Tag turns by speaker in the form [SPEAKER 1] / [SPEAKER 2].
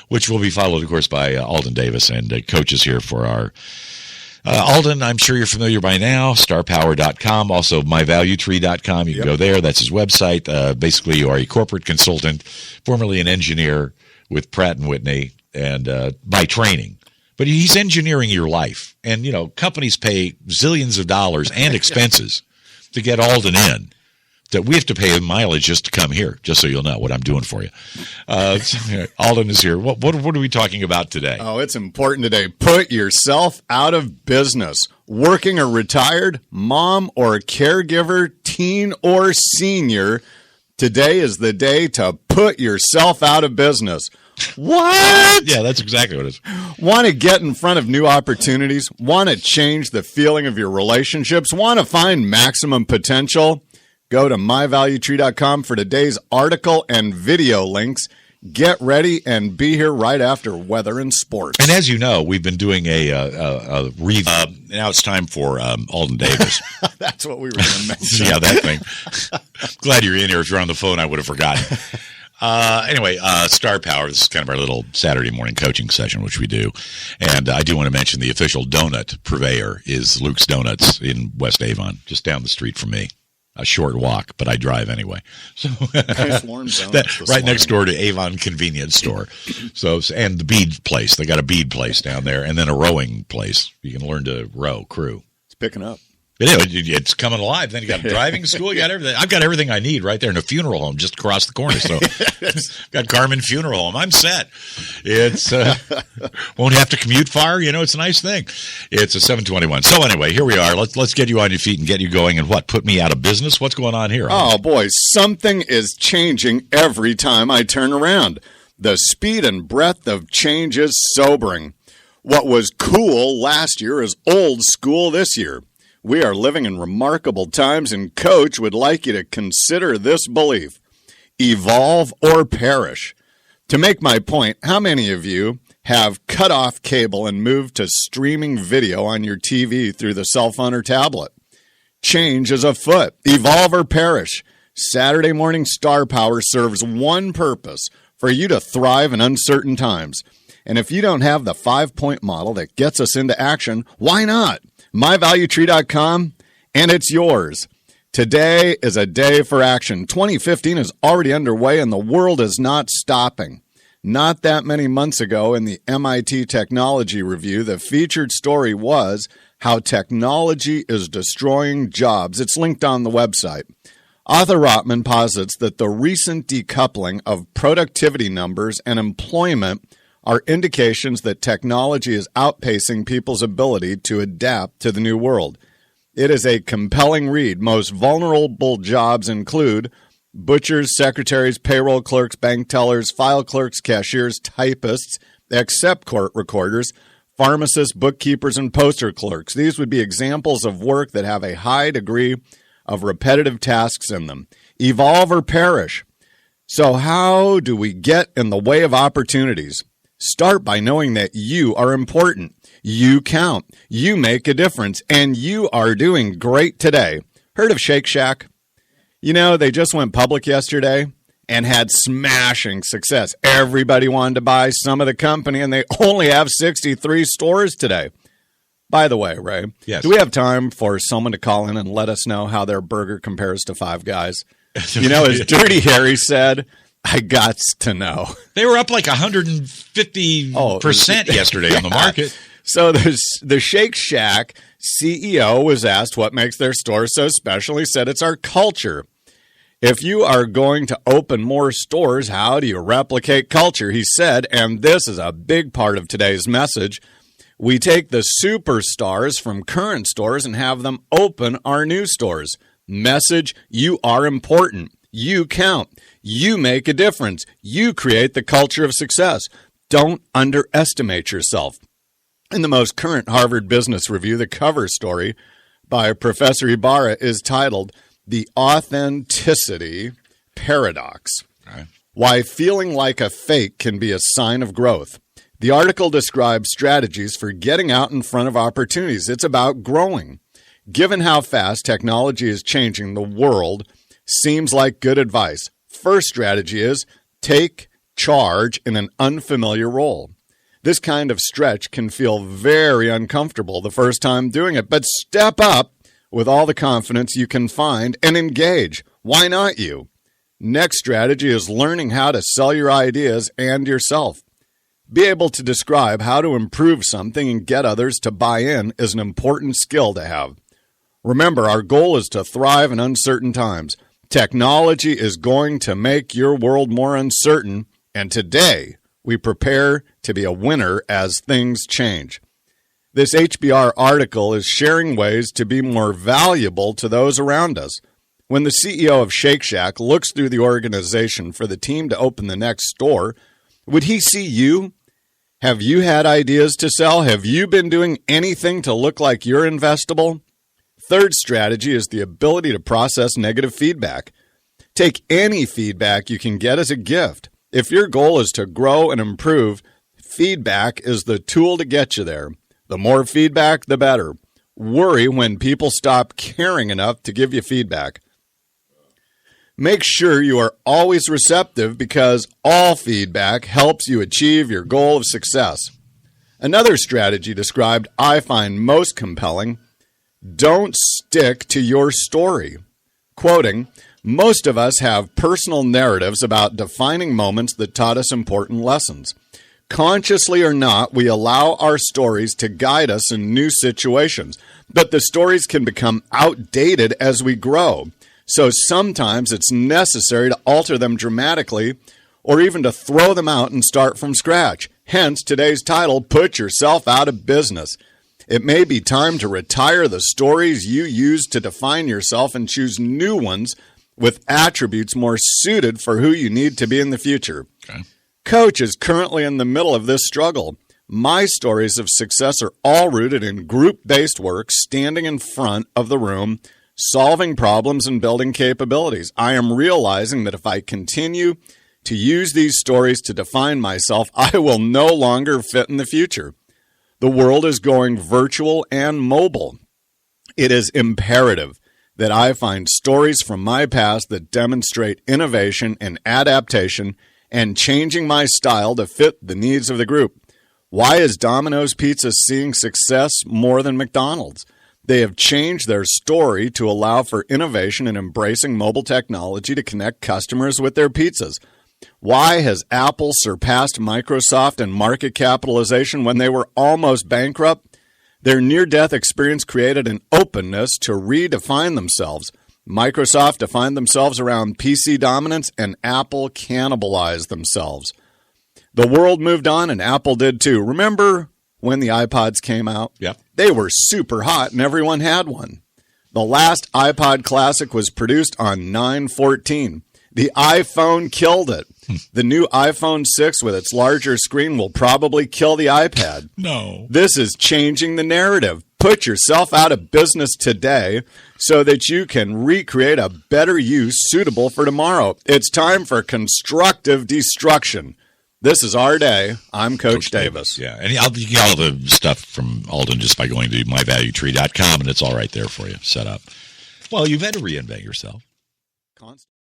[SPEAKER 1] which will be followed, of course, by Alden Davis and coaches here for our Alden. I'm sure you're familiar by now, starpower.com, also myvaluetree.com. You can go there. That's his website. Basically, you are a corporate consultant, formerly an engineer with Pratt & Whitney, and by training. But he's engineering your life. And, companies pay zillions of dollars and expenses to get Alden in. That we have to pay mileage just to come here, just so you'll know what I'm doing for you. Alden is here. What are we talking about today?
[SPEAKER 2] Oh, it's important today. Put yourself out of business. Working or retired, mom or caregiver, teen or senior, today is the day to put yourself out of business. What?
[SPEAKER 1] Yeah, that's exactly what it is.
[SPEAKER 2] Want to get in front of new opportunities? Want to change the feeling of your relationships? Want to find maximum potential? Go to myvaluetree.com for today's article and video links. Get ready and be here right after weather and sports.
[SPEAKER 1] And as you know, we've been doing a review. Now it's time for Alden Davis.
[SPEAKER 2] That's what we were going to mention.
[SPEAKER 1] Yeah, that thing. Glad you're in here. If you're on the phone, I would have forgotten. Anyway, Star Power, this is kind of our little Saturday morning coaching session, which we do. And I do want to mention the official donut purveyor is Luke's Donuts in West Avon, just down the street from me. A short walk, but I drive anyway. So right next door to Avon Convenience Store. So, and the bead place. They got a bead place down there, and then a rowing place. You can learn to row, crew.
[SPEAKER 2] It's picking up.
[SPEAKER 1] It's coming alive. Then you got driving school. You got everything. I've got everything I need right there in a funeral home just across the corner. So got Carmen Funeral Home. I'm set. It's won't have to commute far. It's a nice thing. It's a 721. So anyway, here we are. Let's get you on your feet and get you going. And put me out of business? What's going on here?
[SPEAKER 2] Oh boy, something is changing every time I turn around. The speed and breadth of change is sobering. What was cool last year is old school this year. We are living in remarkable times, and Coach would like you to consider this belief: evolve or perish. To make my point, how many of you have cut off cable and moved to streaming video on your TV through the cell phone or tablet? Change is afoot. Evolve or perish. Saturday morning Star Power serves one purpose: for you to thrive in uncertain times. And if you don't have the 5-point model that gets us into action, why not? myvaluetree.com, and it's yours. Today is a day for action. 2015 is already underway, and the world is not stopping. Not that many months ago in the MIT Technology Review, the featured story was how technology is destroying jobs. It's linked on the website. Author Rotman posits that the recent decoupling of productivity numbers and employment are indications that technology is outpacing people's ability to adapt to the new world. It is a compelling read. Most vulnerable jobs include butchers, secretaries, payroll clerks, bank tellers, file clerks, cashiers, typists, except court recorders, pharmacists, bookkeepers, and poster clerks. These would be examples of work that have a high degree of repetitive tasks in them. Evolve or perish. So how do we get in the way of opportunities? Start by knowing that you are important. You count. You make a difference. And you are doing great today. Heard of Shake Shack? They just went public yesterday and had smashing success. Everybody wanted to buy some of the company, and they only have 63 stores today. By the way, Ray,
[SPEAKER 1] yes.
[SPEAKER 2] Do we have time for someone to call in and let us know how their burger compares to Five Guys? As Dirty Harry said, I got to know.
[SPEAKER 1] They were up like 150% yesterday on the market.
[SPEAKER 2] So the Shake Shack CEO was asked what makes their store so special. He said, it's our culture. If you are going to open more stores, how do you replicate culture? He said, and this is a big part of today's message, we take the superstars from current stores and have them open our new stores. Message, you are important. You count. You make a difference. You create the culture of success. Don't underestimate yourself. In the most current Harvard Business Review, the cover story by Professor Ibarra is titled, The Authenticity Paradox.
[SPEAKER 1] Right.
[SPEAKER 2] Why Feeling Like a Fake Can Be a Sign of Growth. The article describes strategies for getting out in front of opportunities. It's about growing. Given how fast technology is changing the world, seems like good advice. First strategy is take charge in an unfamiliar role. This kind of stretch can feel very uncomfortable the first time doing it, but step up with all the confidence you can find and engage. Why not you? Next strategy is learning how to sell your ideas and yourself. Be able to describe how to improve something and get others to buy in is an important skill to have. Remember, our goal is to thrive in uncertain times. Technology is going to make your world more uncertain, and today we prepare to be a winner as things change. This HBR article is sharing ways to be more valuable to those around us. When the CEO of Shake Shack looks through the organization for the team to open the next store, would he see you? Have you had ideas to sell? Have you been doing anything to look like you're investable? Third strategy is the ability to process negative feedback. Take any feedback you can get as a gift. If your goal is to grow and improve, feedback is the tool to get you there. The more feedback, the better. Worry when people stop caring enough to give you feedback. Make sure you are always receptive because all feedback helps you achieve your goal of success. Another strategy described I find most compelling: don't stick to your story. Quoting, most of us have personal narratives about defining moments that taught us important lessons. Consciously or not, we allow our stories to guide us in new situations, but the stories can become outdated as we grow. So sometimes it's necessary to alter them dramatically or even to throw them out and start from scratch. Hence today's title, Put Yourself Out of Business. It may be time to retire the stories you use to define yourself and choose new ones with attributes more suited for who you need to be in the future. Okay. Coach is currently in the middle of this struggle. My stories of success are all rooted in group-based work, standing in front of the room, solving problems and building capabilities. I am realizing that if I continue to use these stories to define myself, I will no longer fit in the future. The world is going virtual and mobile. It is imperative that I find stories from my past that demonstrate innovation and adaptation and changing my style to fit the needs of the group. Why is Domino's Pizza seeing success more than McDonald's? They have changed their story to allow for innovation and embracing mobile technology to connect customers with their pizzas. Why has Apple surpassed Microsoft in market capitalization when they were almost bankrupt? Their near-death experience created an openness to redefine themselves. Microsoft defined themselves around PC dominance, and Apple cannibalized themselves. The world moved on, and Apple did too. Remember when the iPods came out?
[SPEAKER 1] Yep.
[SPEAKER 2] They were super hot, and everyone had one. The last iPod Classic was produced on 9/14. The iPhone killed it. The new iPhone 6 with its larger screen will probably kill the iPad.
[SPEAKER 1] No.
[SPEAKER 2] This is changing the narrative. Put yourself out of business today so that you can recreate a better you suitable for tomorrow. It's time for constructive destruction. This is our day. I'm Coach Davis.
[SPEAKER 1] Yeah, and you can get all the stuff from Alden just by going to myvaluetree.com, and it's all right there for you set up. Well, you've had to reinvent yourself.